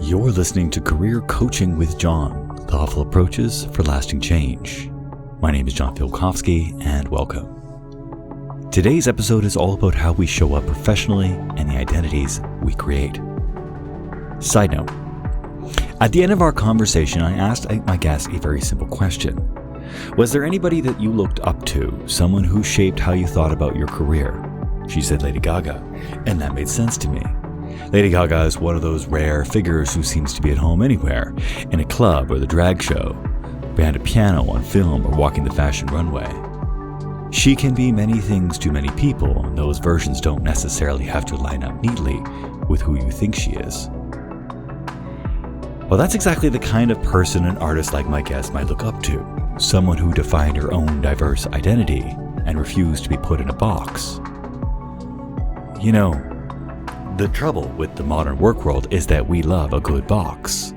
You're listening to Career Coaching with John, thoughtful approaches for lasting change. My name is John Fielkowski, and welcome. Today's episode is all about how we show up professionally and the identities we create. Side note, at the end of our conversation, I asked my guest a very simple question. Was there anybody that you looked up to, someone who shaped how you thought about your career? She said Lady Gaga, and that made sense to me. Lady Gaga is one of those rare figures who seems to be at home anywhere, in a club or the drag show, behind a piano on film or walking the fashion runway. She can be many things to many people, and those versions don't necessarily have to line up neatly with who you think she is. Well, that's exactly the kind of person an artist like my guest might look up to, someone who defined her own diverse identity and refused to be put in a box. You know, the trouble with the modern work world is that we love a good box.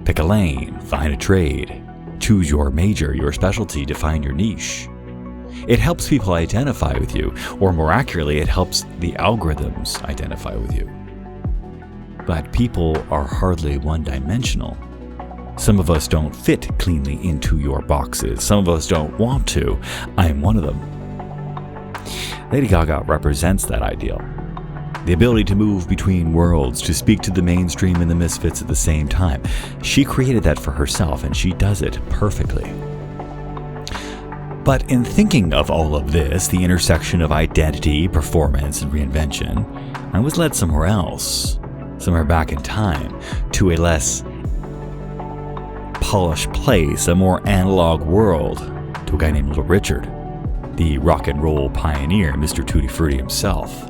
Pick a lane, find a trade, choose your major, your specialty, define your niche. It helps people identify with you, or more accurately, it helps the algorithms identify with you. But people are hardly one-dimensional. Some of us don't fit cleanly into your boxes. Some of us don't want to. I'm one of them. Lady Gaga represents that ideal. The ability to move between worlds, to speak to the mainstream and the misfits at the same time. She created that for herself, and she does it perfectly. But in thinking of all of this, the intersection of identity, performance, and reinvention, I was led somewhere else, somewhere back in time, to a less polished place, a more analog world, to a guy named Little Richard, the rock and roll pioneer, Mr. Tutti Frutti himself.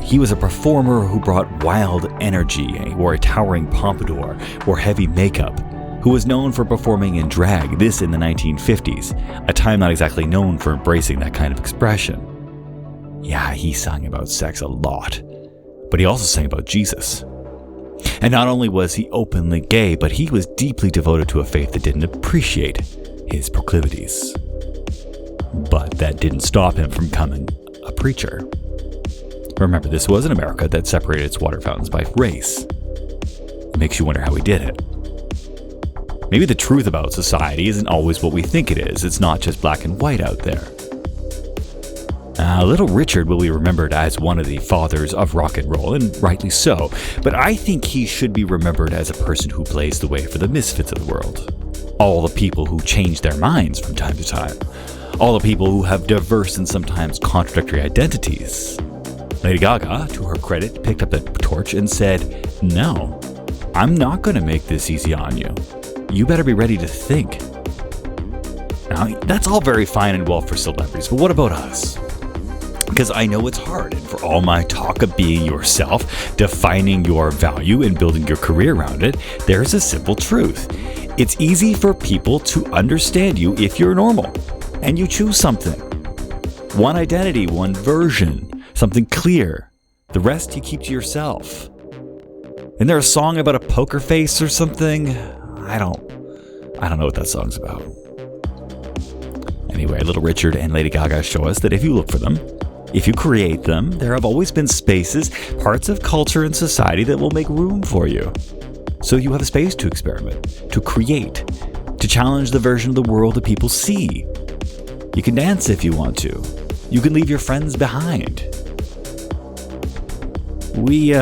He was a performer who brought wild energy, wore a towering pompadour, wore heavy makeup, who was known for performing in drag, this in the 1950s, a time not exactly known for embracing that kind of expression. Yeah, he sang about sex a lot, but he also sang about Jesus. And not only was he openly gay, but he was deeply devoted to a faith that didn't appreciate his proclivities. But that didn't stop him from becoming a preacher. Remember, this was an America that separated its water fountains by race. It makes you wonder how he did it. Maybe the truth about society isn't always what we think it is. It's not just black and white out there. Little Richard will be remembered as one of the fathers of rock and roll, and rightly so, but I think he should be remembered as a person who blazed the way for the misfits of the world. All the people who change their minds from time to time. All the people who have diverse and sometimes contradictory identities. Lady Gaga, to her credit, picked up the torch and said, "No, I'm not going to make this easy on you. You better be ready to think." Now, that's all very fine and well for celebrities, but what about us? Because I know it's hard, and for all my talk of being yourself, defining your value, and building your career around it, there's a simple truth. It's easy for people to understand you if you're normal, and you choose something. One identity, one version, something clear. The rest you keep to yourself. Isn't there a song about a poker face or something? I don't know what that song's about. Anyway, Little Richard and Lady Gaga show us that if you look for them, if you create them, there have always been spaces, parts of culture and society that will make room for you. So you have a space to experiment, to create, to challenge the version of the world that people see. You can dance if you want to. You can leave your friends behind. We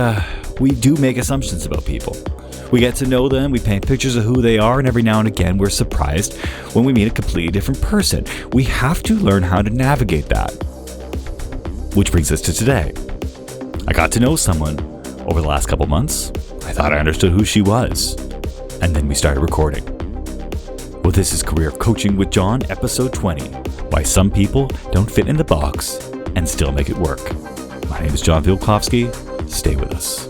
do make assumptions about people. We get to know them, we paint pictures of who they are, and every now and again we're surprised when we meet a completely different person. We have to learn how to navigate that. Which brings us to today. I got to know someone over the last couple months. I thought I understood who she was. And then we started recording. Well, this is Career Coaching with John, episode 20. Why some people don't fit in the box and still make it work. My name is John Fielkowski. Stay with us.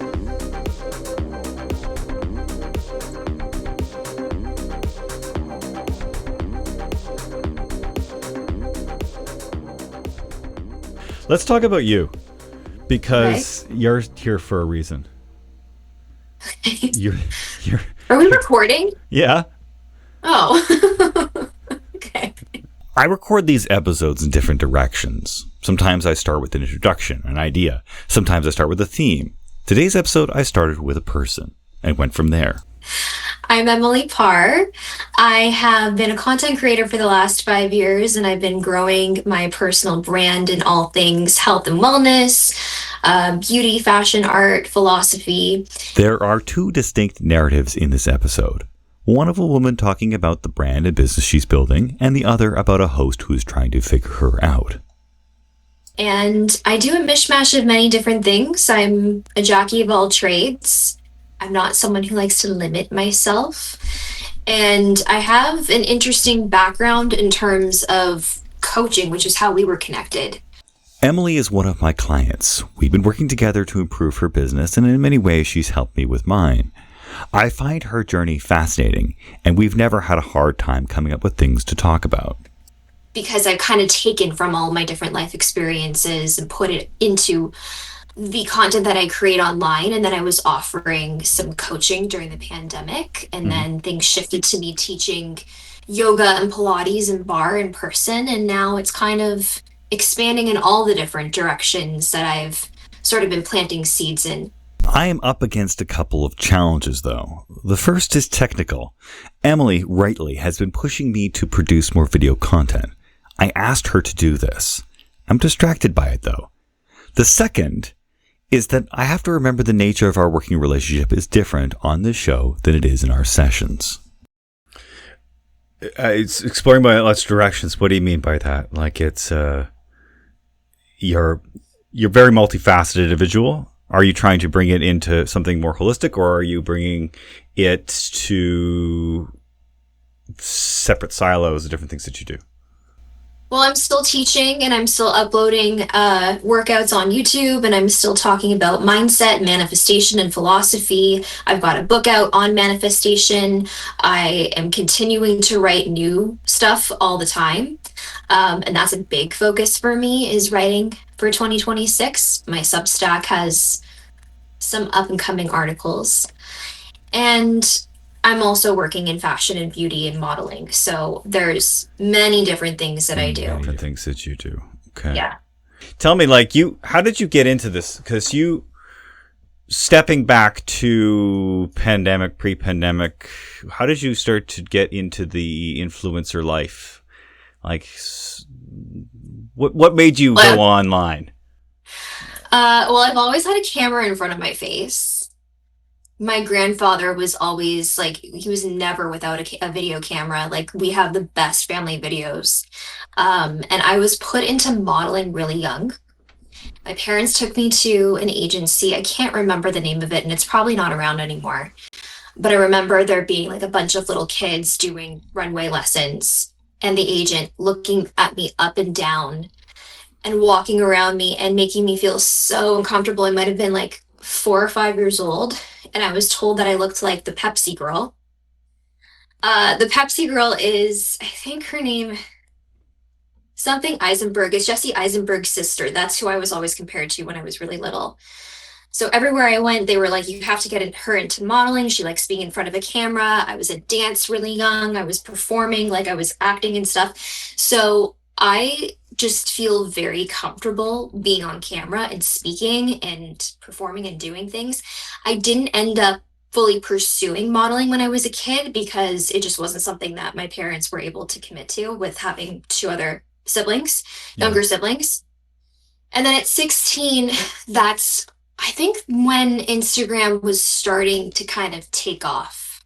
Let's talk about you, because you're here for a reason. You're. Are we recording? Yeah. Oh. Okay. I record these episodes in different directions. Sometimes I start with an introduction, an idea. Sometimes I start with a theme. Today's episode, I started with a person and went from there. I'm Emily Parr. I have been a content creator for the last 5 years, and I've been growing my personal brand in all things health and wellness, beauty, fashion, art, philosophy. There are two distinct narratives in this episode. One of a woman talking about the brand and business she's building, and the other about a host who is trying to figure her out. And I do a mishmash of many different things. I'm a jockey of all trades. I'm not someone who likes to limit myself. And I have an interesting background in terms of coaching, which is how we were connected. Emily is one of my clients. We've been working together to improve her business, and in many ways she's helped me with mine. I find her journey fascinating, and we've never had a hard time coming up with things to talk about. Because I've kind of taken from all my different life experiences and put it into the content that I create online. And then I was offering some coaching during the pandemic. And then things shifted to me teaching yoga and Pilates and barre in person. And now it's kind of expanding in all the different directions that I've sort of been planting seeds in. I am up against a couple of challenges, though. The first is technical. Emily, rightly, has been pushing me to produce more video content. I asked her to do this. I'm distracted by it, though. The second is that I have to remember the nature of our working relationship is different on this show than it is in our sessions. It's exploring by lots of directions. What do you mean by that? Like it's you're very multifaceted individual. Are you trying to bring it into something more holistic, or are you bringing it to separate silos of different things that you do? Well, I'm still teaching and I'm still uploading workouts on YouTube, and I'm still talking about mindset, manifestation, and philosophy. I've got a book out on manifestation. I am continuing to write new stuff all the time. And that's a big focus for me, is writing for 2026. My Substack has some up and coming articles. And I'm also working in fashion and beauty and modeling. So there's many different things that I do. Different things that you do. Okay. Yeah. Tell me, how did you get into this? Because stepping back to pre-pandemic, how did you start to get into the influencer life? Like, what made you go online? Well, I've always had a camera in front of my face. My grandfather was always like, he was never without a video camera. Like, we have the best family videos. And I was put into modeling really young. My parents took me to an agency. I can't remember the name of it, and it's probably not around anymore. But I remember there being like a bunch of little kids doing runway lessons, and the agent looking at me up and down and walking around me and making me feel so uncomfortable. I might have been like 4 or 5 years old, and I was told that I looked like the Pepsi girl. The Pepsi girl is, I think her name, something Eisenberg. It's Jesse Eisenberg's sister. That's who I was always compared to when I was really little. So everywhere I went, they were like, you have to get her into modeling. She likes being in front of a camera. I was at dance really young. I was performing, like I was acting and stuff. So I just feel very comfortable being on camera and speaking and performing and doing things. I didn't end up fully pursuing modeling when I was a kid because it just wasn't something that my parents were able to commit to, with having 2 other siblings, younger siblings. And then at 16, that's, I think, when Instagram was starting to kind of take off.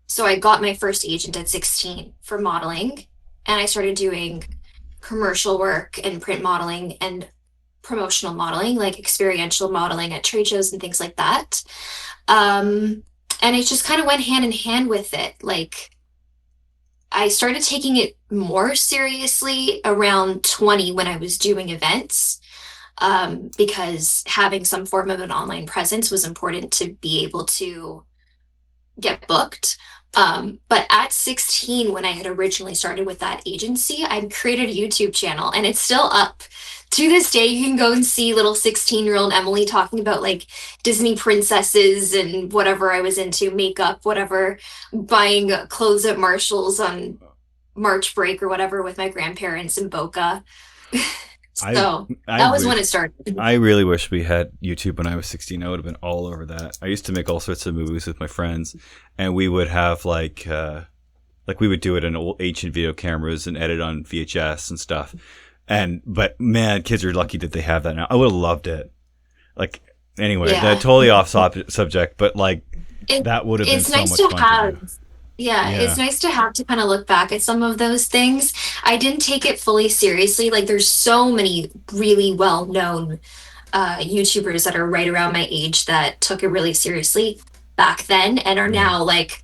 So I got my first agent at 16 for modeling, and I started doing commercial work and print modeling and promotional modeling, like experiential modeling at trade shows and things like that. And it just kind of went hand in hand with it. Like, I started taking it more seriously around 20 when I was doing events, because having some form of an online presence was important to be able to get booked. But at 16, when I had originally started with that agency, I created a YouTube channel, and it's still up. To this day, you can go and see little 16-year-old Emily talking about like Disney princesses and whatever I was into, makeup, whatever, buying clothes at Marshall's on March break or whatever with my grandparents in Boca. I So I that was when wish it started. I really wish we had YouTube when I was 16. I would have been all over that. I used to make all sorts of movies with my friends, and we would have like we would do it in old ancient video cameras and edit on VHS and stuff. And but man, kids are lucky that they have that now. I would have loved it. Like anyway, that Yeah. totally off subject, but like It, that would have been it's so nice much to fun to do. have. Yeah, it's Yeah. nice to have to kind of look back at some of those things. I didn't take it fully seriously. Like, there's so many really well-known YouTubers that are right around my age that took it really seriously back then and are Yeah. now like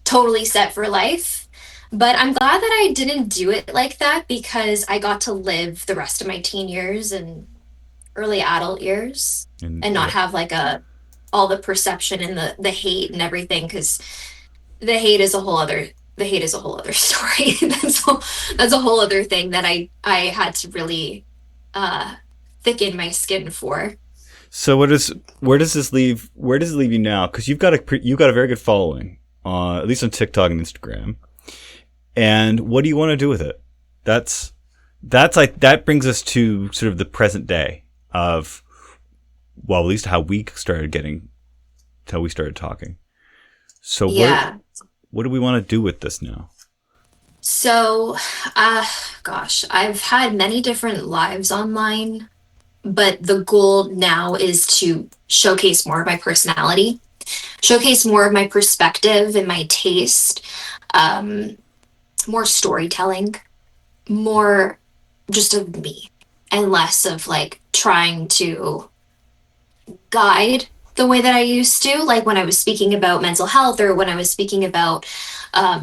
totally set for life. But I'm glad that I didn't do it like that because I got to live the rest of my teen years and early adult years And and not yeah. have like a all the perception and the hate and everything because the hate is a whole other the hate is a whole other story. That's a whole other thing that I had to really uh thicken my skin for. So where does it leave you now? Because you've got a very good following, at least on TikTok and Instagram. And what do you want to do with it? That's like that brings us to sort of the present day of, well, at least how we started talking. So Yeah. what do we want to do with this now? So, uh, gosh, I've had many different lives online, but the goal now is to showcase more of my personality, showcase more of my perspective and my taste, um, more storytelling, more just of me, and less of like trying to guide the way that I used to, like when I was speaking about mental health or when I was speaking about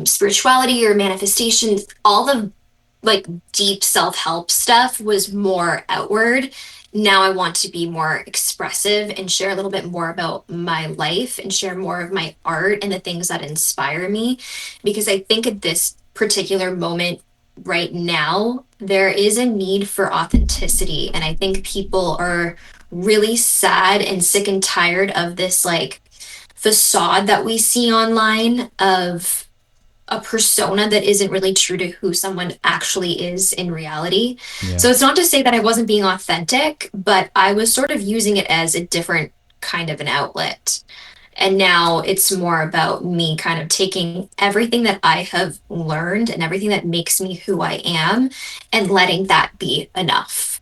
spirituality or manifestation, all the like deep self help stuff was more outward. Now I want to be more expressive and share a little bit more about my life and share more of my art and the things that inspire me. Because I think at this particular moment right now, there is a need for authenticity. And I think people are really sad and sick and tired of this like facade that we see online of a persona that isn't really true to who someone actually is in reality. Yeah. So it's not to say that I wasn't being authentic, but I was sort of using it as a different kind of an outlet. And now it's more about me kind of taking everything that I have learned and everything that makes me who I am and letting that be enough.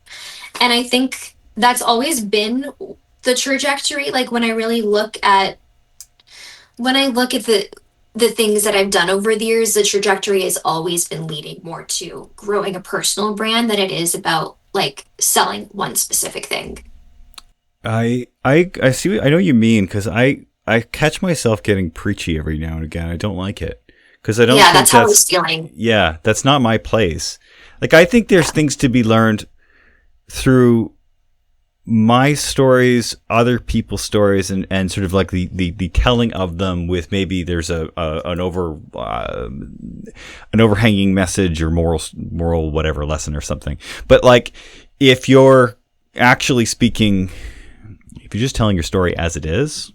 And I think that's always been the trajectory. Like when I look at the things that I've done over the years, the trajectory has always been leading more to growing a personal brand than it is about like selling one specific thing. I see. I know what you mean because I catch myself getting preachy every now and again. I don't like it because I don't Yeah, think that's how I was feeling. yeah, that's not my place. Like I think there's things to be learned through my stories, other people's stories, and sort of like the telling of them with maybe there's an overhanging message or moral whatever lesson or something. But like if you're actually speaking, if you're just telling your story as it is,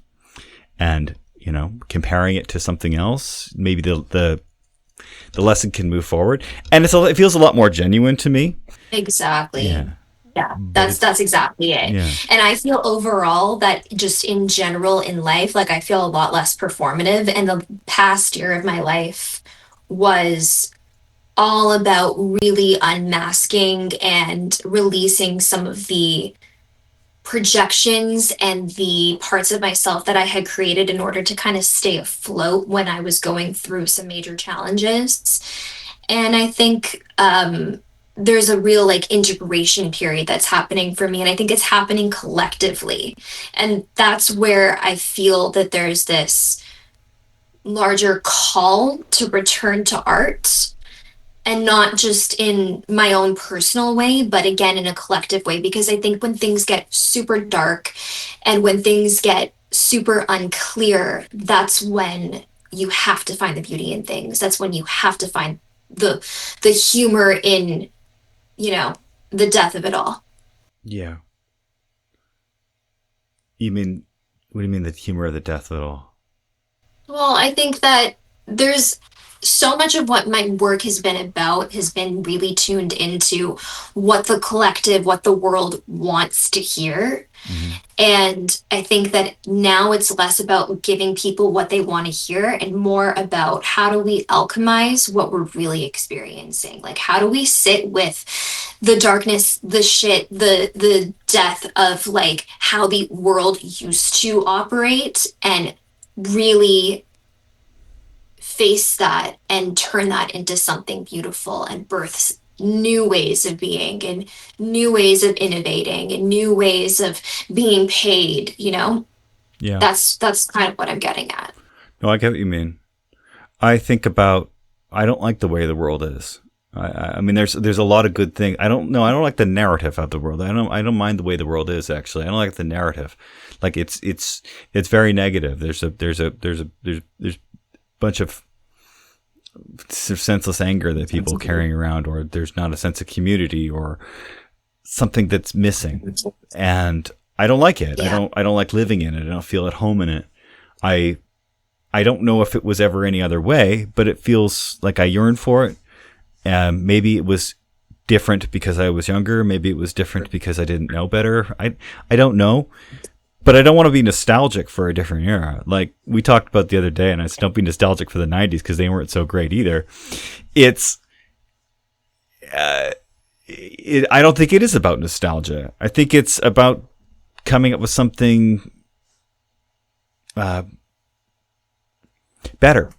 and comparing it to something else, maybe the lesson can move forward, and it feels a lot more genuine to me. Exactly. Yeah, Yeah, but that's it's exactly it. yeah. And I feel overall that just in general in life, like I feel a lot less performative. And the past year of my life was all about really unmasking and releasing some of the projections and the parts of myself that I had created in order to kind of stay afloat when I was going through some major challenges. And I think there's a real like integration period that's happening for me. And I think it's happening collectively. And that's where I feel that there's this larger call to return to art and not just in my own personal way, but again in a collective way. Because I think when things get super dark and when things get super unclear, that's when you have to find the beauty in things. That's when you have to find the the humor in, you know, the death of it all. Yeah. You mean, what do you mean the humor of the death of it all? Well, I think that there's so much of what my work has been really tuned into what the collective, what the world wants to hear. Hmm. And I think that now it's less about giving people what they want to hear and more about how do we alchemize what we're really experiencing? Like how do we sit with the darkness, the shit, the death of like how the world used to operate and really face that and turn that into something beautiful and births new ways of being and new ways of innovating and new ways of being paid, you know? Yeah. That's kind of what I'm getting at. No, I get what you mean. I think about, I don't like the way the world is. I mean, there's a lot of good things. I don't know. I don't like the narrative of the world. I don't mind the way the world is. Actually, I don't like the narrative. Like it's very negative. There's bunch of senseless anger that people carrying around, or there's not a sense of community or something that's missing, and I don't like it. Yeah. I don't like living in it. I don't feel at home in it. I I don't know if it was ever any other way, but it feels like I yearn for it. Maybe it was different because I was younger. Maybe it was different because I didn't know better. I don't know. But I don't want to be nostalgic for a different era. Like we talked about the other day, and I said, don't be nostalgic for the 90s because they weren't so great either. I don't think it is about nostalgia. I think it's about coming up with something better.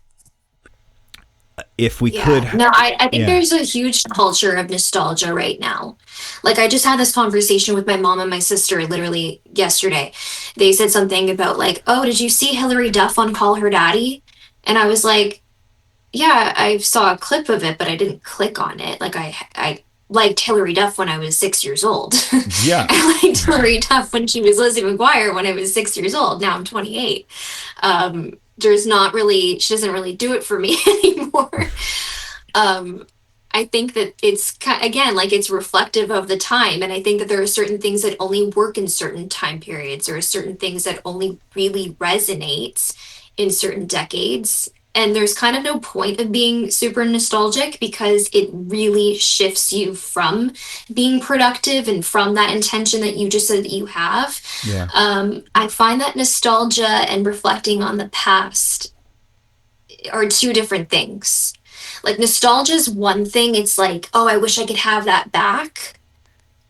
If we could. No, I think Yeah. there's a huge culture of nostalgia right now. Like, I just had this conversation with my mom and my sister literally yesterday. They said something about, like, oh, did you see Hillary Duff on Call Her Daddy? And I was like, yeah, I saw a clip of it, but I didn't click on it. Like, I liked Hillary Duff when I was 6 years old. Yeah. I liked Hillary Duff when she was Lizzie McGuire when I was 6 years old. Now I'm 28. There's not really, she doesn't really do it for me anymore. I think that it's again like it's reflective of the time, and I think that there are certain things that only work in certain time periods. There are certain things that only really resonate in certain decades, and there's kind of no point of being super nostalgic because it really shifts you from being productive and from that intention that you just said that you have. Yeah. I find that nostalgia and reflecting on the past are two different things. Like nostalgia is one thing, it's like, oh, I wish I could have that back.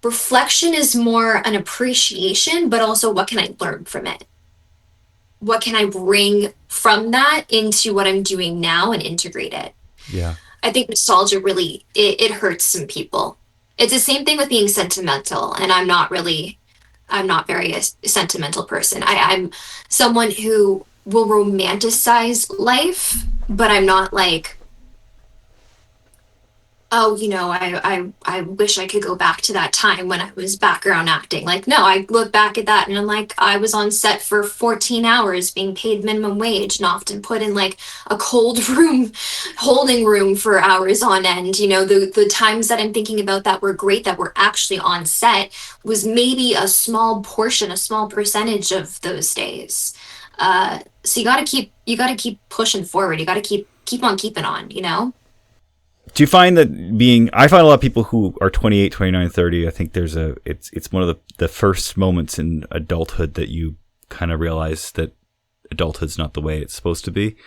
Reflection is more an appreciation, but also what can I learn from it? What can I bring from that into what I'm doing now and integrate it? Yeah. I think nostalgia really it hurts some people. It's the same thing with being sentimental, and I'm not very a sentimental person. I'm someone who will romanticize life, but I'm not like, oh, I wish I could go back to that time when I was background acting. Like, no, I look back at that and I'm like, I was on set for 14 hours being paid minimum wage and often put in like a cold room, holding room for hours on end. The times that I'm thinking about that were great, that were actually on set, was maybe a small portion, a small percentage of those days. So you gotta keep pushing forward. You gotta keep on keeping on. Do you find that I find a lot of people who are 28, 29, 30, I think it's one of the first moments in adulthood that you kind of realize that adulthood's not the way it's supposed to be.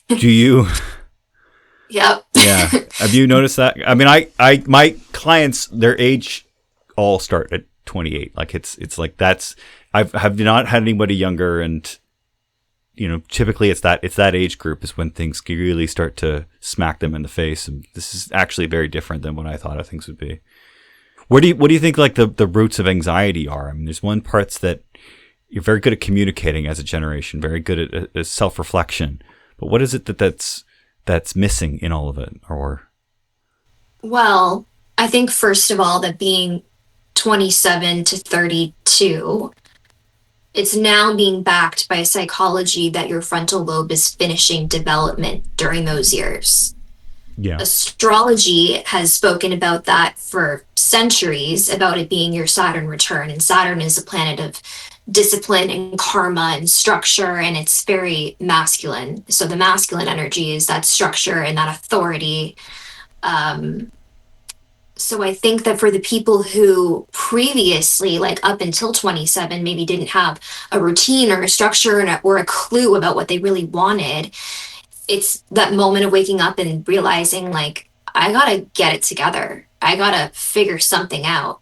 Do you? Yep. Yeah. Have you noticed that? I mean, my clients, their age all start at 28. Like it's like have not had anybody younger, and typically it's that age group is when things really start to smack them in the face. And this is actually very different than what I thought of things would be. What do you think like the roots of anxiety are? I mean, there's one part's that you're very good at communicating as a generation, very good at self-reflection. But what is it that's missing in all of it? Or Well, I think first of all that being 27 to 32, it's now being backed by psychology that your frontal lobe is finishing development during those years. yeah, Astrology has spoken about that for centuries, about it being your Saturn return. And Saturn is a planet of discipline and karma and structure, and it's very masculine. So the masculine energy is that structure and that authority. Um, so I think that for the people who previously, like up until 27, maybe didn't have a routine or a structure or a clue about what they really wanted, it's that moment of waking up and realizing, like, I gotta get it together. I gotta figure something out.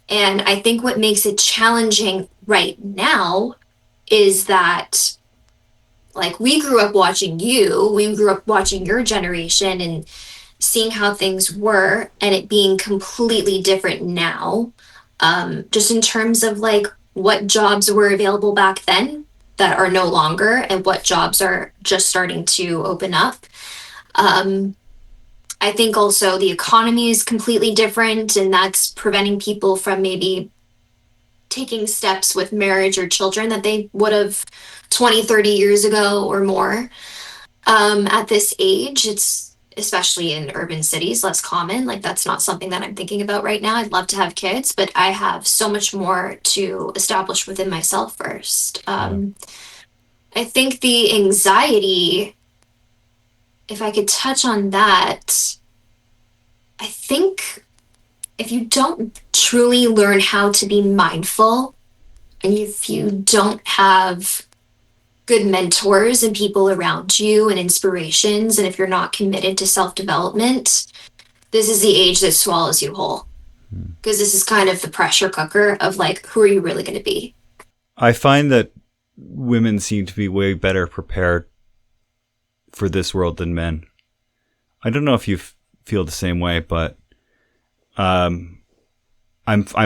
And I think what makes it challenging right now is that, like, we grew up watching we grew up watching your generation and seeing how things were, and it being completely different now. Just in terms of like what jobs were available back then that are no longer, and what jobs are just starting to open up. Um, I think also the economy is completely different, and that's preventing people from maybe taking steps with marriage or children that they would have 20, 30 years ago or more. At this age, it's especially in urban cities less common. Like, that's not something that I'm thinking about right now. I'd love to have kids, but I have so much more to establish within myself first. Yeah. I think the anxiety, if I could touch on that, I think if you don't truly learn how to be mindful, and if you don't have good mentors and people around you and inspirations, and if you're not committed to self-development, this is the age that swallows you whole. Because this is kind of the pressure cooker of like, who are you really going to be? I find that women seem to be way better prepared for this world than men. I don't know if you feel the same way, but I'm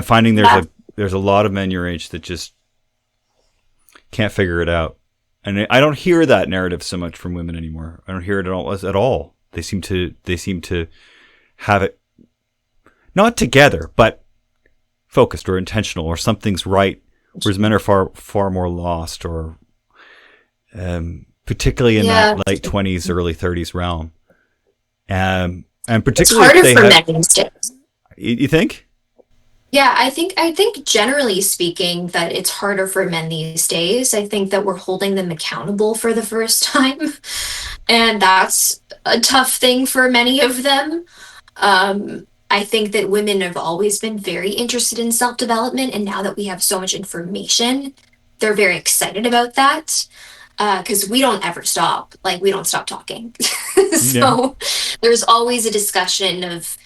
finding there's a lot of men your age that just can't figure it out. And I don't hear that narrative so much from women anymore. I don't hear it at all. They seem to have it not together, but focused or intentional, or something's right. Whereas men are far more lost, or particularly in that late 20s, early 30s realm. And particularly it's harder for men these days. You think? Yeah, I think generally speaking that it's harder for men these days. I think that we're holding them accountable for the first time. And that's a tough thing for many of them. I think that women have always been very interested in self-development, and now that we have so much information, they're very excited about that. Because we don't ever stop. Like, we don't stop talking. So there's always a discussion of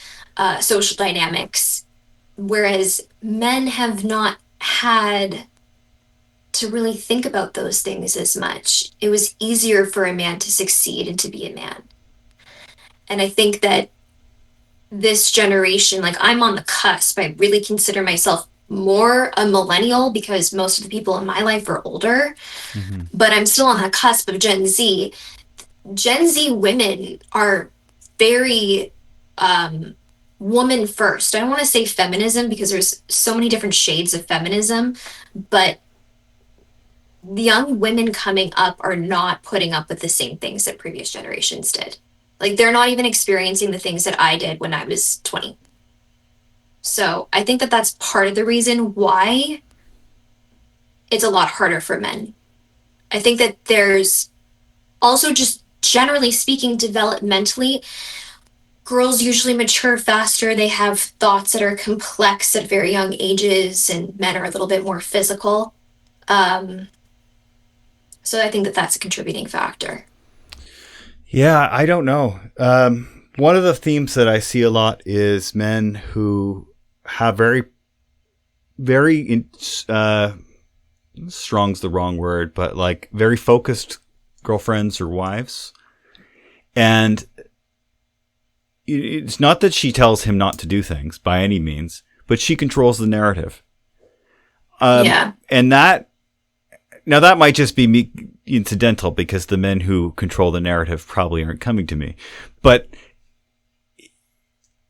social dynamics, whereas men have not had to really think about those things as much. It was easier for a man to succeed and to be a man. And I think that this generation, like, I'm on the cusp. I really consider myself more a millennial because most of the people in my life are older, but I'm still on the cusp of Gen Z. Gen Z women are very woman first. I don't want to say feminism because there's so many different shades of feminism, but the young women coming up are not putting up with the same things that previous generations did. Like, they're not even experiencing the things that I did when I was 20. So I think that that's part of the reason why it's a lot harder for men. I think that there's also, just generally speaking, developmentally, girls usually mature faster. They have thoughts that are complex at very young ages, and men are a little bit more physical. So I think that that's a contributing factor. Yeah, I don't know. One of the themes that I see a lot is men who have very strong's the wrong word, but like very focused girlfriends or wives. And it's not that she tells him not to do things by any means, but she controls the narrative. And that might just be me incidental because the men who control the narrative probably aren't coming to me. But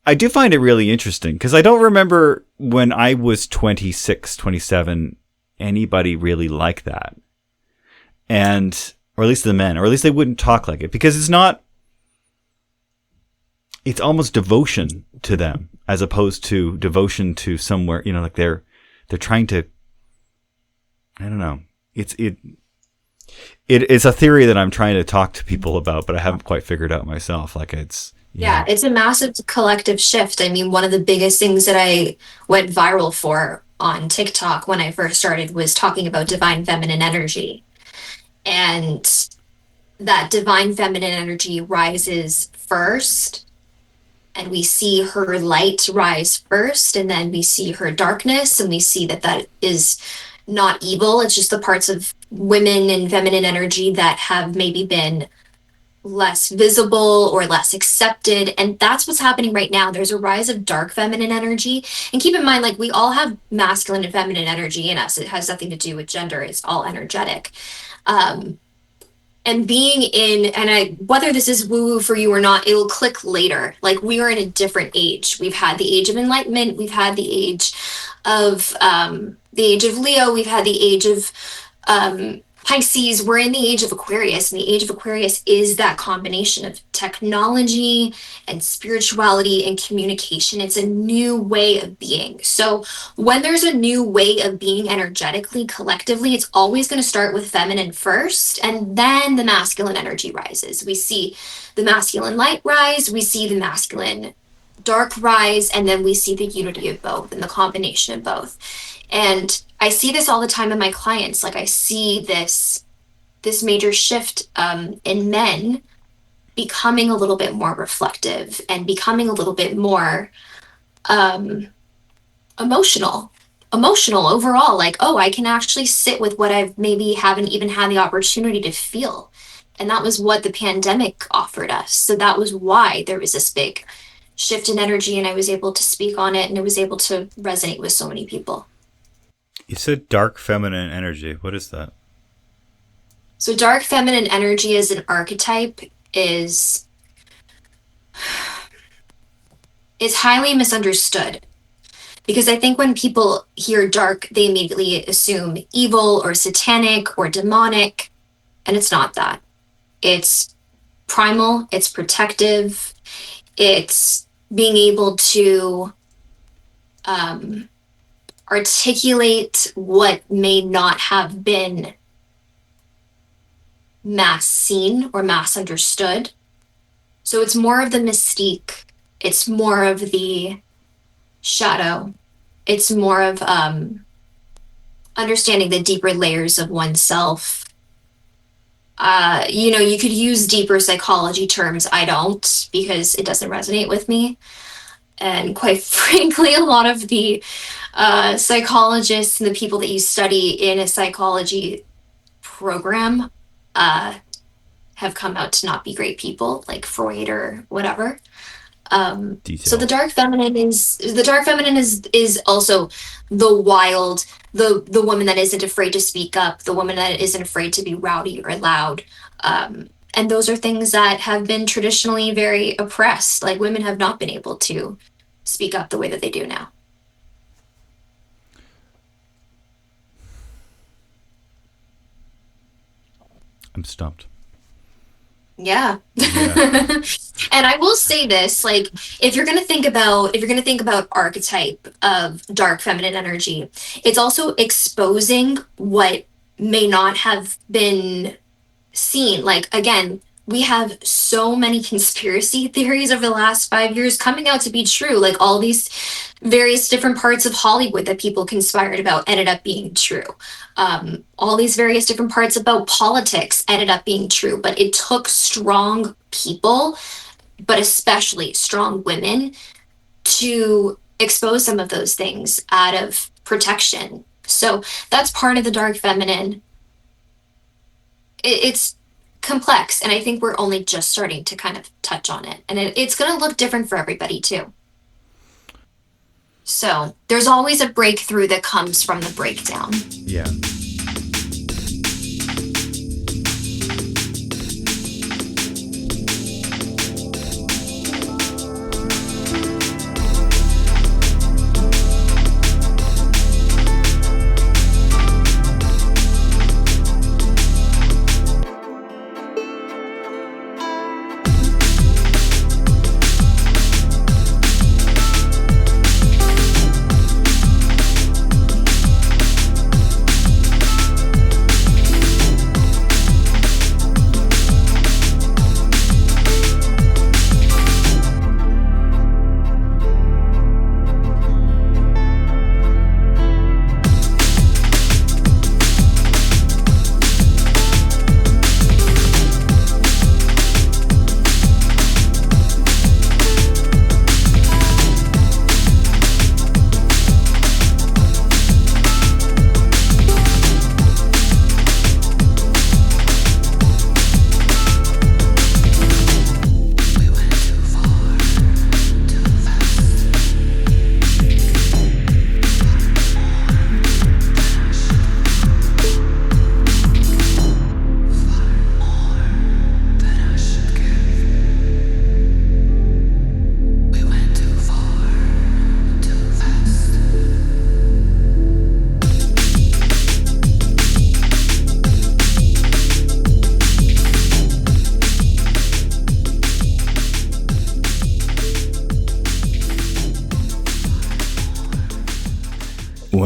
I do find it really interesting because I don't remember when I was 26, 27, anybody really like that. Or at least the men, or at least they wouldn't talk like it, because it's almost devotion to them as opposed to devotion to somewhere, like they're trying to I don't know. It's a theory that I'm trying to talk to people about, but I haven't quite figured out myself. Like Yeah, it's a massive collective shift. I mean, one of the biggest things that I went viral for on TikTok when I first started was talking about divine feminine energy. And that divine feminine energy rises first, and we see her light rise first, and then we see her darkness, and we see that that is not evil. It's just the parts of women and feminine energy that have maybe been less visible or less accepted. And that's what's happening right now. There's a rise of dark feminine energy. And keep in mind, like, we all have masculine and feminine energy in us. It has nothing to do with gender, it's all energetic. And being in, and I, whether this is woo woo for you or not, it'll click later. Like, we are in a different age. We've had the age of enlightenment, we've had the age of Leo, we've had the age of Pisces. We're in the age of Aquarius, and the age of Aquarius is that combination of technology and spirituality and communication. It's a new way of being. So when there's a new way of being energetically, collectively, it's always going to start with feminine first, and then the masculine energy rises. We see the masculine light rise, we see the masculine dark rise, and then we see the unity of both and the combination of both. And I see this all the time in my clients. Like, I see this major shift in men becoming a little bit more reflective and becoming a little bit more emotional overall. Like, oh, I can actually sit with what I've maybe haven't even had the opportunity to feel. And that was what the pandemic offered us. So that was why there was this big shift in energy, and I was able to speak on it, and it was able to resonate with so many people. You said dark feminine energy. What is that? So dark feminine energy as an archetype is highly misunderstood, because I think when people hear dark, they immediately assume evil or satanic or demonic, and it's not that. It's primal, it's protective, it's being able to articulate what may not have been mass seen or mass understood. So it's more of the mystique, it's more of the shadow, it's more of understanding the deeper layers of oneself. You could use deeper psychology terms. I don't, because it doesn't resonate with me. And quite frankly, a lot of the psychologists and the people that you study in a psychology program have come out to not be great people, like Freud or whatever. So the dark feminine is also the wild, the woman that isn't afraid to speak up, the woman that isn't afraid to be rowdy or loud. And those are things that have been traditionally very oppressed. Like, women have not been able to speak up the way that they do now. I'm stumped. Yeah. And I will say this, like, if you're going to think about archetype of dark feminine energy, it's also exposing what may not have been seen. Like, again, we have so many conspiracy theories over the last 5 years coming out to be true. Like, all these various different parts of Hollywood that people conspired about ended up being true. All these various different parts about politics ended up being true. But it took strong people, but especially strong women, to expose some of those things out of protection. So that's part of the dark feminine. It's complex, and I think we're only just starting to kind of touch on it, and it's going to look different for everybody too. So there's always a breakthrough that comes from the breakdown. Yeah.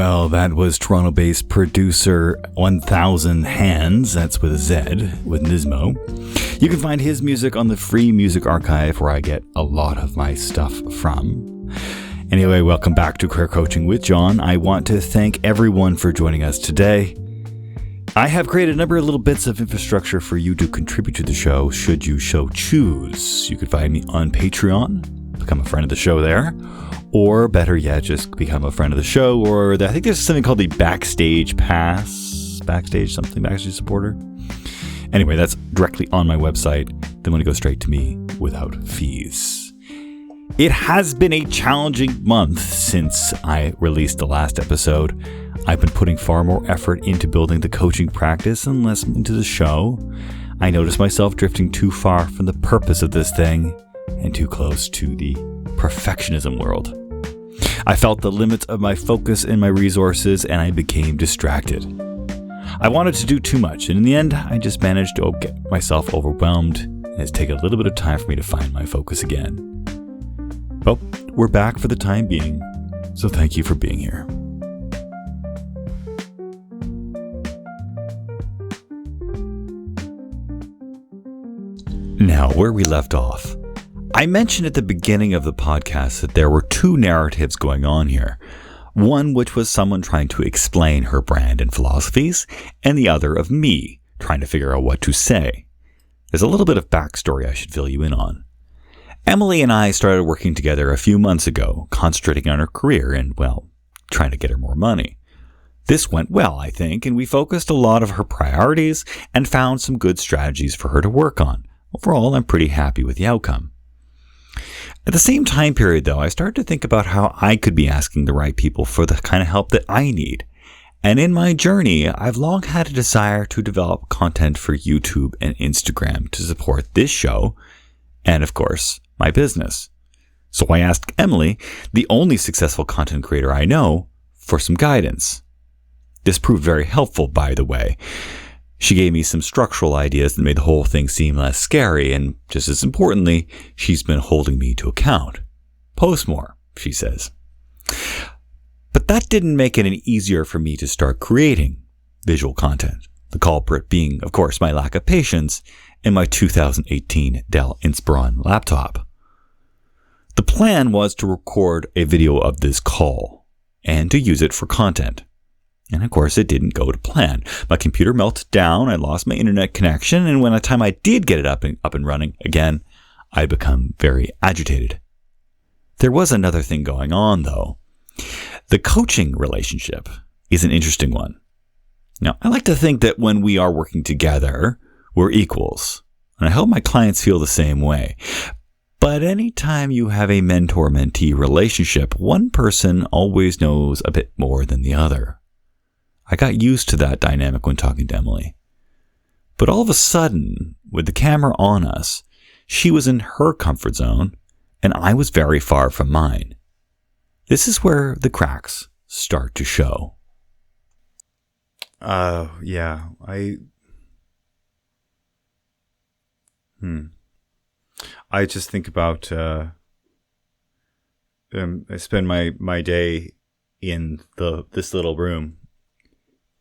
Well, that was Toronto-based producer 1000 Hands, that's with a Z, with Nismo. You can find his music on the Free Music Archive, where I get a lot of my stuff from. Anyway, welcome back to Career Coaching with John. I want to thank everyone for joining us today. I have created a number of little bits of infrastructure for you to contribute to the show, should you so choose. You can find me on Patreon, become a friend of the show there, or better yet, just become a friend of the show, or I think there's something called the Backstage Pass, Backstage supporter. Anyway, that's directly on my website. Then when it goes straight to me without fees. It has been a challenging month since I released the last episode. I've been putting far more effort into building the coaching practice and less into the show. I noticed myself drifting too far from the purpose of this thing and too close to the perfectionism world. I felt the limits of my focus and my resources, and I became distracted. I wanted to do too much, and in the end, I just managed to get myself overwhelmed, and it's taken a little bit of time for me to find my focus again. Well, we're back for the time being, so thank you for being here. Now, where we left off. I mentioned at the beginning of the podcast that there were two narratives going on here. One which was someone trying to explain her brand and philosophies, and the other of me trying to figure out what to say. There's a little bit of backstory I should fill you in on. Emily and I started working together a few months ago, concentrating on her career and, well, trying to get her more money. This went well, I think, and we focused a lot of her priorities and found some good strategies for her to work on. Overall, I'm pretty happy with the outcome. At the same time period, though, I started to think about how I could be asking the right people for the kind of help that I need. And in my journey, I've long had a desire to develop content for YouTube and Instagram to support this show and, of course, my business. So I asked Emily, the only successful content creator I know, for some guidance. This proved very helpful, by the way. She gave me some structural ideas that made the whole thing seem less scary, and just as importantly, she's been holding me to account. Post more, she says. But that didn't make it any easier for me to start creating visual content. The culprit being, of course, my lack of patience and my 2018 Dell Inspiron laptop. The plan was to record a video of this call and to use it for content. And of course, it didn't go to plan. My computer melted down, I lost my internet connection, and when the time I did get it up and running again, I become very agitated. There was another thing going on, though. The coaching relationship is an interesting one. Now, I like to think that when we are working together, we're equals. And I hope my clients feel the same way. But anytime you have a mentor-mentee relationship, one person always knows a bit more than the other. I got used to that dynamic when talking to Emily. But all of a sudden, with the camera on us, she was in her comfort zone, and I was very far from mine. This is where the cracks start to show. Yeah, I just think about, I spend my day in this little room,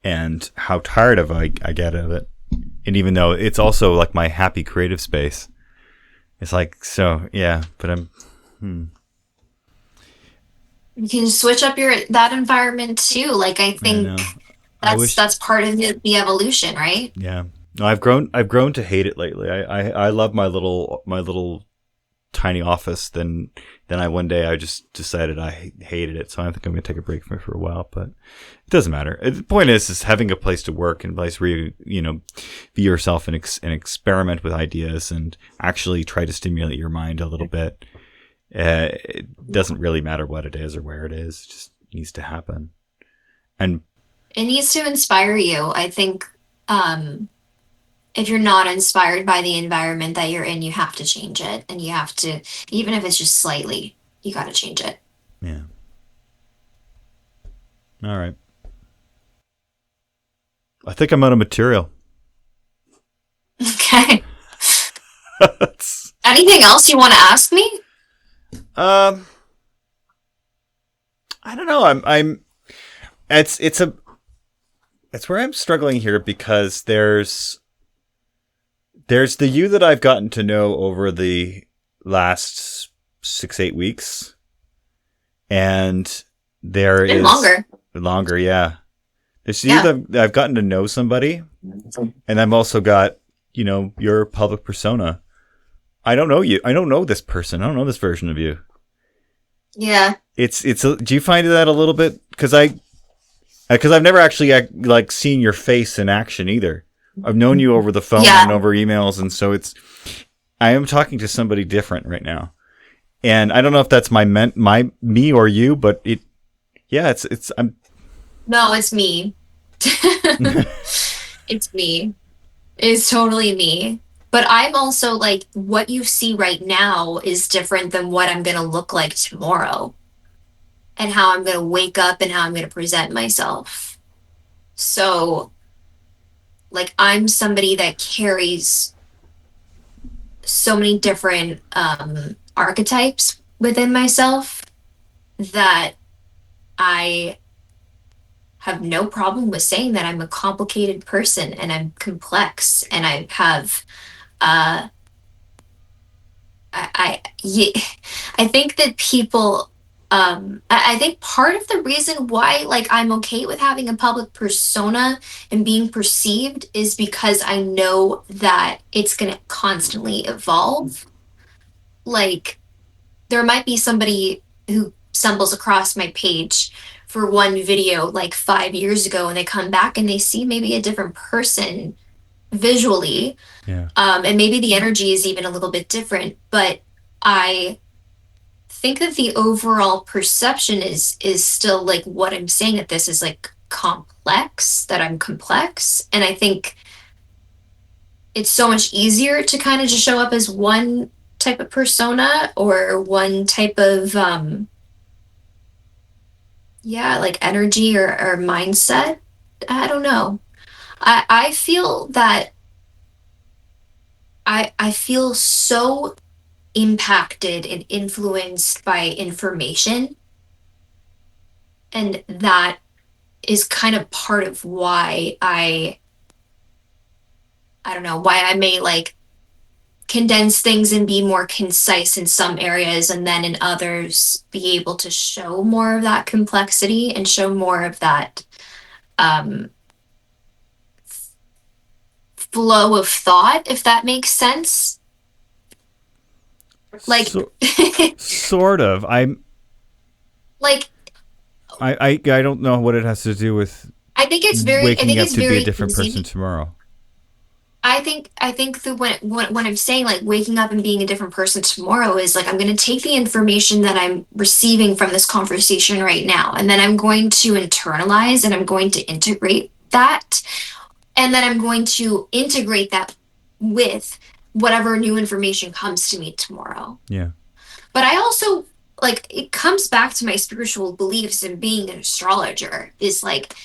and how tired I get of it. And even though it's also like my happy creative space, it's like, so, yeah, but You can switch up that environment too. Like, I think that's part of the evolution, right? Yeah. No, I've grown to hate it lately. I love my little tiny office. Then one day I just decided I hated it. So I think I'm going to take a break from it for a while, but it doesn't matter. The point is having a place to work and a place where you be yourself and experiment with ideas and actually try to stimulate your mind a little bit. It doesn't really matter what it is or where it is. It just needs to happen. And it needs to inspire you. I think, if you're not inspired by the environment that you're in, you have to change it. And you have to, even if it's just slightly, you got to change it. Yeah. All right. I think I'm out of material. Okay. Anything else you want to ask me? I don't know. it's a it's where I'm struggling here because there's the you that I've gotten to know over the last 6-8 weeks, and there It's been is longer. longer, yeah. There's you Yeah. that I've gotten to know somebody, and I've also got your public persona. I don't know you. I don't know this person. I don't know this version of you. Yeah. Do you find that a little bit? Because I've never actually like seen your face in action either. I've known you over the phone and Yeah. over emails, and so I am talking to somebody different right now, and I don't know if that's my me or you, but I'm No, it's me. It's me. It's totally me. But I'm also like, what you see right now is different than what I'm going to look like tomorrow and how I'm going to wake up and how I'm going to present myself. So, like, I'm somebody that carries so many different archetypes within myself that I have no problem with saying that I'm a complicated person and I'm complex and I have uh yeah, I think that people I think part of the reason why like I'm okay with having a public persona and being perceived is because I know that it's going to constantly evolve. Like there might be somebody who stumbles across my page for one video like 5 years ago and they come back and they see maybe a different person visually, yeah. and maybe the energy is even a little bit different, but I think that the overall perception is still like what I'm saying, that this is like complex, that I'm complex, and I think it's so much easier to kind of just show up as one type of persona or one type of yeah, like energy or mindset. I don't know. I feel that I feel so impacted and influenced by information, and that is kind of part of why I don't know, why I may like condense things and be more concise in some areas and then in others be able to show more of that complexity and show more of that um flow of thought, if that makes sense. Like So sort of. like I don't know what it has to do with I waking think up it's to be a very different person easy. tomorrow. I think that when I'm saying like waking up and being a different person tomorrow is like I'm going to take the information that I'm receiving from this conversation right now, and then I'm going to internalize and I'm going to integrate that, and then I'm going to integrate that with whatever new information comes to me tomorrow. Yeah. But I also like it comes back to my spiritual beliefs and being an astrologer is like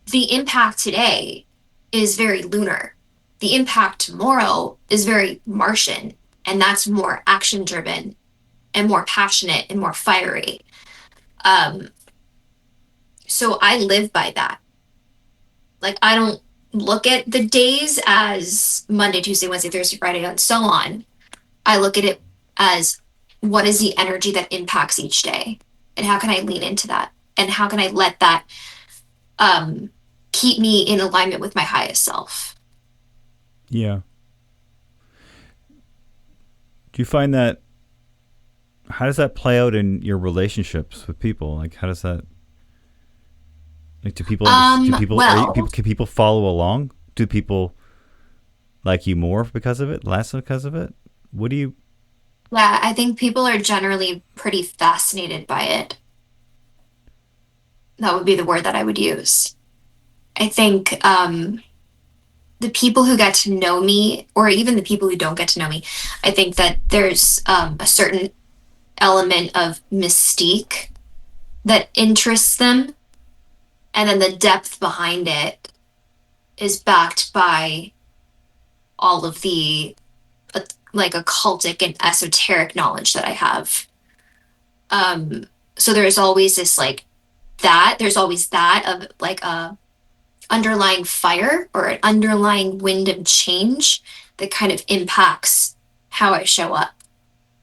the impact today is very lunar. The impact tomorrow is very Martian, and that's more action driven and more passionate and more fiery. Um, so I live by that. Like, I don't look at the days as Monday, Tuesday, Wednesday, Thursday, Friday, and so on. I look at it as what is the energy that impacts each day, and how can I lean into that? And how can I let that um, keep me in alignment with my highest self? Yeah. Do you find that how does that play out in your relationships with people? Like how does that like do people are you Well, people can people follow along? Do people like you more because of it, less because of it? What do you yeah, I think people are generally pretty fascinated by it. That would be the word that I would use. I think the people who get to know me, or even the people who don't get to know me, I think that there's a certain element of mystique that interests them. And then the depth behind it is backed by all of the like occultic and esoteric knowledge that I have. Um, so there's always this like that. There's always that of like a underlying fire or an underlying wind of change that kind of impacts how I show up.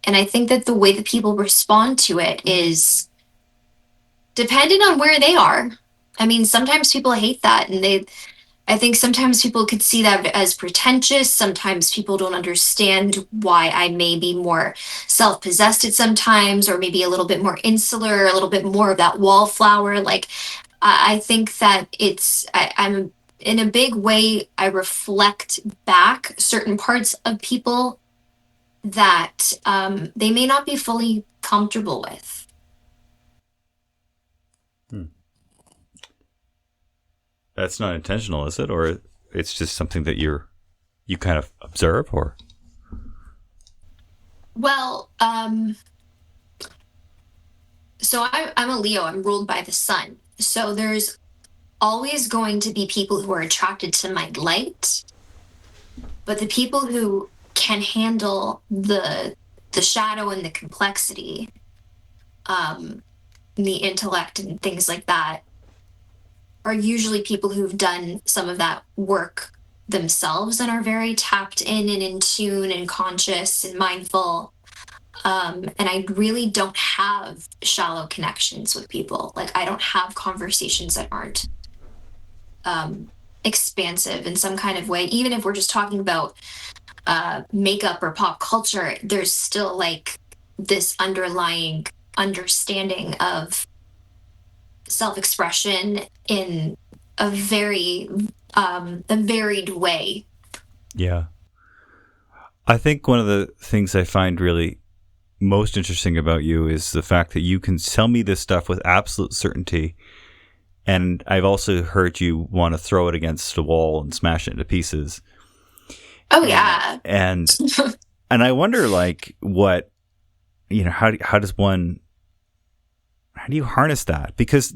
And I think that the way that people respond to it is dependent on where they are. I mean, sometimes people hate that, and I think sometimes people could see that as pretentious. Sometimes people don't understand why I may be more self-possessed at sometimes, or maybe a little bit more insular, a little bit more of that wallflower. Like, I think that I'm in a big way, I reflect back certain parts of people that they may not be fully comfortable with. That's not intentional, is it? Or it's just something that you kind of observe, or? Well, so I'm a Leo. I'm ruled by the sun. So there's always going to be people who are attracted to my light, but the people who can handle the shadow and the complexity, the intellect and things like that, are usually people who've done some of that work themselves and are very tapped in and in tune and conscious and mindful. And I really don't have shallow connections with people. Like, I don't have conversations that aren't expansive in some kind of way. Even if we're just talking about makeup or pop culture, there's still like this underlying understanding of self-expression in a very a varied way. Yeah. I think one of the things I find really most interesting about you is the fact that you can tell me this stuff with absolute certainty. And I've also heard you want to throw it against a wall and smash it into pieces. Oh, yeah. And I wonder, like, what, how do you harness that? Because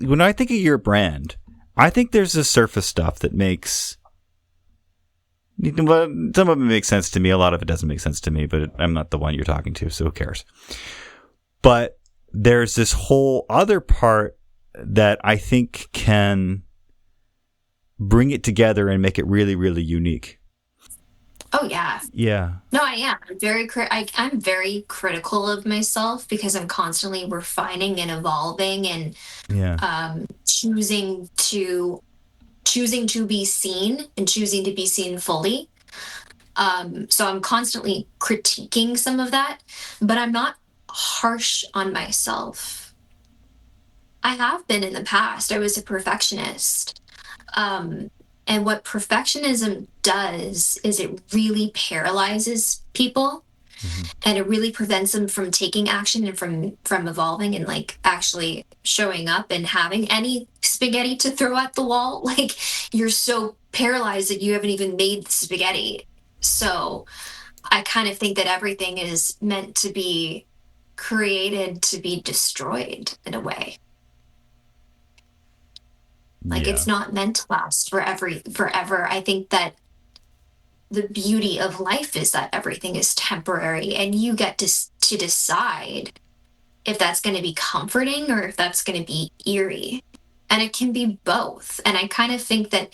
when I think of your brand, I think there's this surface stuff that makes, some of it makes sense to me. A lot of it doesn't make sense to me, but I'm not the one you're talking to, so who cares? But there's this whole other part that I think can bring it together and make it really, really unique. Oh, yeah. Yeah. No, I am. I'm very critical of myself because I'm constantly refining and evolving and choosing to be seen and choosing to be seen fully. So I'm constantly critiquing some of that, but I'm not harsh on myself. I have been in the past. I was a perfectionist. And what perfectionism does is it really paralyzes people, and it really prevents them from taking action and from evolving and like actually showing up and having any spaghetti to throw at the wall. Like, you're so paralyzed that you haven't even made the spaghetti. So I kind of think that everything is meant to be created to be destroyed in a way. Like, it's not meant to last forever. I think that the beauty of life is that everything is temporary, and you get to decide if that's going to be comforting or if that's going to be eerie. And it can be both. And I kind of think that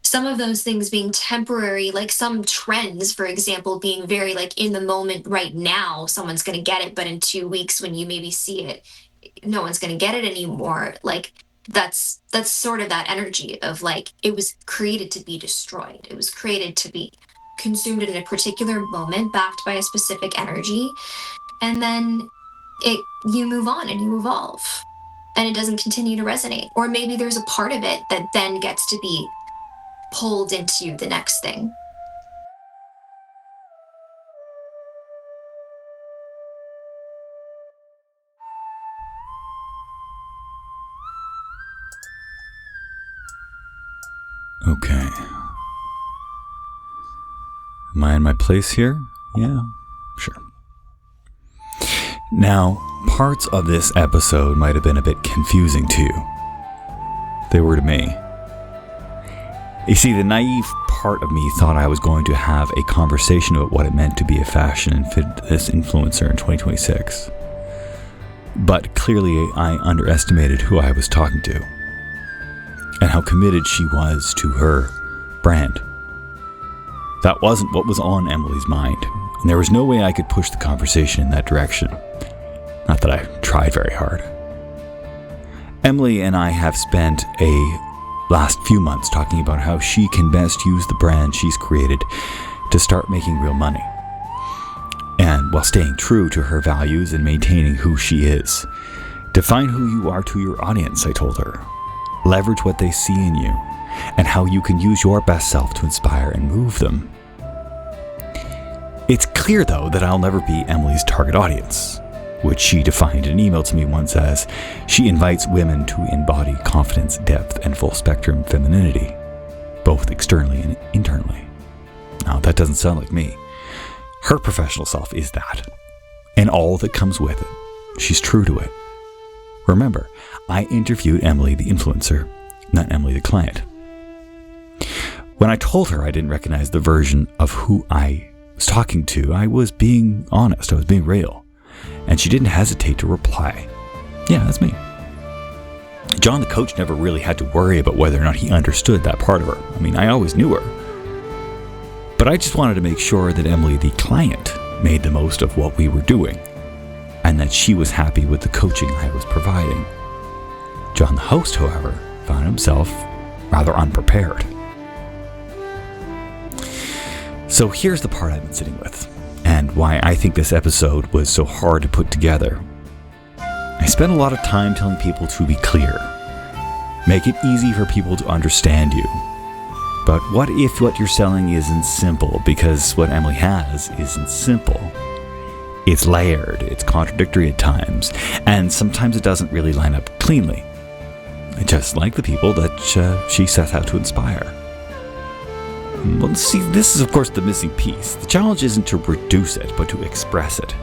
some of those things being temporary, like some trends, for example, being very like in the moment right now, someone's going to get it, but in 2 weeks when you maybe see it, no one's going to get it anymore. Like, that's sort of that energy of like, it was created to be destroyed. It was created to be consumed in a particular moment, backed by a specific energy. And then you move on and you evolve, and it doesn't continue to resonate. Or maybe there's a part of it that then gets to be pulled into the next thing. Okay. Am I in my place here? Yeah, sure. Now, parts of this episode might have been a bit confusing to you. They were to me. You see, the naive part of me thought I was going to have a conversation about what it meant to be a fashion and fitness influencer in 2026. But clearly I underestimated who I was talking to and how committed she was to her brand. That wasn't what was on Emily's mind, and there was no way I could push the conversation in that direction. Not that I tried very hard. Emily and I have spent last few months talking about how she can best use the brand she's created to start making real money. And while staying true to her values and maintaining who she is. Define who you are to your audience, I told her. Leverage what they see in you and how you can use your best self to inspire and move them. It's clear, though, that I'll never be Emily's target audience, which she defined in an email to me once as she invites women to embody confidence, depth, and full spectrum femininity, both externally and internally. Now, that doesn't sound like me. Her professional self is that, and all that comes with it. She's true to it. Remember, I interviewed Emily the influencer, not Emily the client. When I told her I didn't recognize the version of who I was talking to, I was being honest, I was being real. And she didn't hesitate to reply, "Yeah, that's me." John the coach never really had to worry about whether or not he understood that part of her. I mean, I always knew her. But I just wanted to make sure that Emily the client made the most of what we were doing, and that she was happy with the coaching I was providing. John the host, however, found himself rather unprepared. So here's the part I've been sitting with, and why I think this episode was so hard to put together. I spent a lot of time telling people to be clear. Make it easy for people to understand you. But what if what you're selling isn't simple? Because what Emily has isn't simple. It's layered, it's contradictory at times, and sometimes it doesn't really line up cleanly. Just like the people that she sets out to inspire. Well, see, this is of course the missing piece. The challenge isn't to reduce it, but to express it.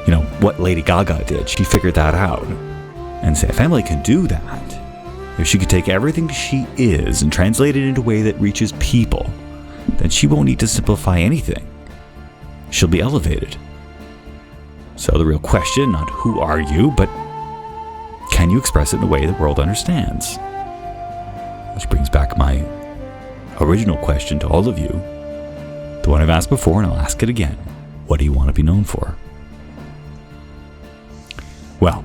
You know, what Lady Gaga did, she figured that out. And say, if Emily can do that, if she could take everything she is and translate it into a way that reaches people, then she won't need to simplify anything. She'll be elevated. So the real question, not who are you, but can you express it in a way the world understands? Which brings back my original question to all of you, the one I've asked before, and I'll ask it again. What do you want to be known for? Well,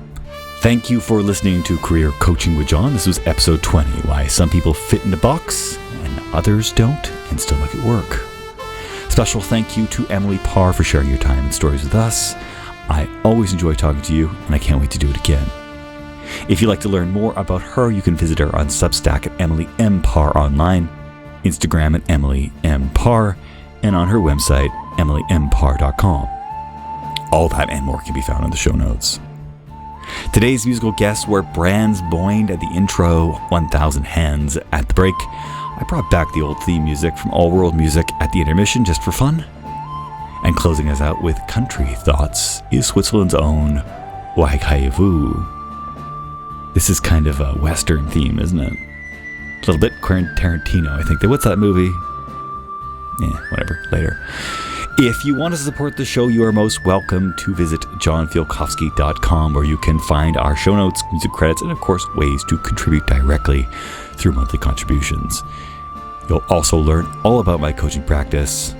thank you for listening to Career Coaching with John. This was episode 20, why some people fit in a box and others don't and still make it work. Special thank you to Emily Parr for sharing your time and stories with us. I always enjoy talking to you, and I can't wait to do it again. If you'd like to learn more about her, you can visit her on Substack at Emily M. Parr Online, Instagram at Emily M. Parr, and on her website, emilympar.com. All that and more can be found in the show notes. Today's musical guests were Brands Boyd at the intro, 1000 Hands at the break. I brought back the old theme music from All World Music at the intermission just for fun. And closing us out with Country Thoughts is Switzerland's own Why Vous. This is kind of a Western theme, isn't it? A little bit Tarantino, I think. What's that movie? Whatever, later. If you want to support the show, you are most welcome to visit johnfielkowski.com, where you can find our show notes, music credits, and of course ways to contribute directly through monthly contributions. You'll also learn all about my coaching practice.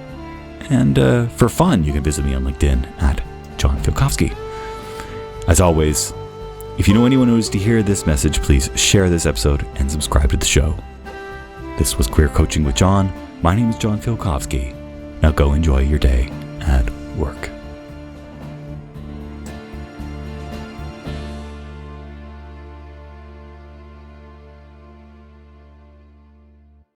And for fun, you can visit me on LinkedIn at John Fielkowski. As always, if you know anyone who needs to hear this message, please share this episode and subscribe to the show. This was Career Coaching with John. My name is John Fielkowski. Now go enjoy your day at work.